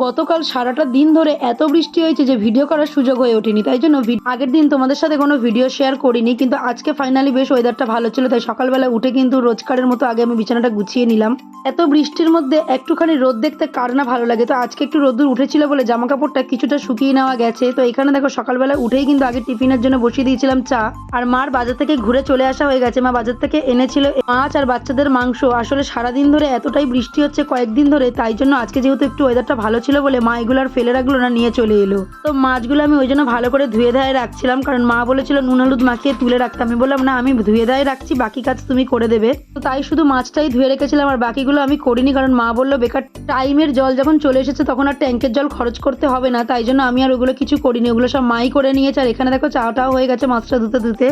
গতকাল সারাটা দিন ধরে এত বৃষ্টি হয়েছে যে ভিডিও করার সুযোগ হয়ে ওঠেনি, তাই জন্য আগের দিন তোমাদের সাথে কোনো ভিডিও শেয়ার করিনি। কিন্তু আজকে ফাইনালি বেশ ওয়েদারটা ভালো ছিল, তাই সকালবেলা উঠে কিন্তু রোজকারের মতো আগে আমি বিছানাটা গুছিয়ে নিলাম। এত বৃষ্টির মধ্যে একটুখানি রোদ দেখতে কার না ভালো লাগে। তো আজকে একটু রোদ্দুর উঠেছিল বলে জামা কাপড়টা কিছুটা শুকিয়ে নেওয়া গেছে। তো এখানে দেখো সকালবেলা উঠেই কিন্তু আগে টিফিনের জন্য বসিয়ে দিয়েছিলাম চা। আর মার বাজার থেকে ঘুরে চলে আসা হয়ে গেছে। মা বাজার থেকে এনেছিল মাছ আর বাচ্চাদের মাংস। আসলে সারাদিন ধরে এতটাই বৃষ্টি হচ্ছে কয়েকদিন ধরে, তাই জন্য আজকে যেহেতু একটু ওয়েদারটা ভালো ছিল বলে মা এগুলো আর ফেলে রাখলো না, নিয়ে চলে এলো। তো মাছগুলো আমি ওই জন্য ভালো করে ধুয়ে ধায়ে রাখছিলাম, কারণ মা বলেছিল নুন হলুদ মাখিয়ে তুলে রাখতে। আমি বললাম না, আমি ধুয়ে ধায়ে রাখছি, বাকি কাজ তুমি করে দেবে। তো তাই শুধু মাছটাই ধুয়ে রেখেছিলাম, আর বাকিগুলো আমি করিনি, কারণ মা বললো বেকার টাইমের জল যখন চলে এসেছে তখন আর ট্যাঙ্কের জল খরচ করতে হবে না, তাই জন্য আমি আর ওগুলো কিছু করিনি। ওগুলো সব মাই করে নিয়েছে। আর এখানে দেখো চাটাও হয়ে গেছে মাছটা ধুতে ধুতে।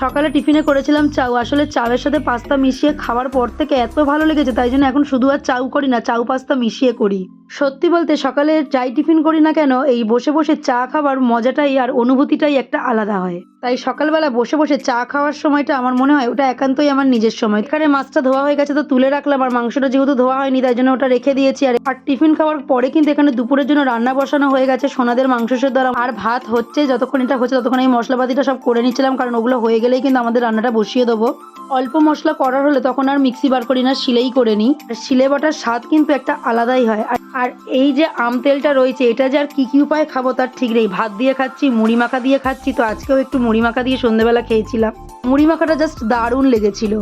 সকালে টিফিনে করেছিলাম চাউ। আসলে চাউয়ের সাথে পাস্তা মিশিয়ে খাওয়ার পর থেকে এত ভালো লেগেছে, তাই জন্য এখন শুধু আর চাউ করি না, চাউ পাস্তা মিশিয়ে করি। সত্যি বলতে সকালে যাই টিফিন করি না কেন, এই বসে বসে চা খাবার মজাটাই আর অনুভূতিটাই একটা আলাদা হয়। তাই সকালবেলা বসে বসে চা খাওয়ার সময়টা আমার মনে হয় ওটা একান্তই আমার নিজের সময়। এখানে মাছটা ধোয়া হয়ে গেছে তো তুলে রাখলাম, আর মাংসটা যেহেতু ধোয়া হয়নি তাই জন্য ওটা রেখে দিয়েছি। আর টিফিন খাওয়ার পরে কিন্তু এখানে দুপুরের জন্য রান্না বসানো হয়ে গেছে। সোনাদের মাংস সেদ্ধ আর ভাত হচ্ছে। যতক্ষণ এটা হচ্ছে ততক্ষণ এই মশলাপাতিটা সব করে নিচ্ছিলাম, কারণ ওগুলো হয়ে গেলেই কিন্তু আমাদের রান্নাটা বসিয়ে দেবো। অল্প মশলা করার হলে তখন আর মিক্সি বার করি না, শিলেই করে নিই। আর শিলে বাটার স্বাদ কিন্তু একটা আলাদাই হয়। আর এই যে আম তেলটা রয়েছে, এটা যে আর কি কি উপায়ে খাবো তার ঠিক নেই। ভাত দিয়ে খাচ্ছি, মুড়ি মাখা দিয়ে খাচ্ছি। তো আজকেও একটু মুড়ি মাখা দিয়ে সন্ধ্যেবেলা খেয়েছিলাম। মুড়ি মাখাটা জাস্ট দারুণ লেগেছিল।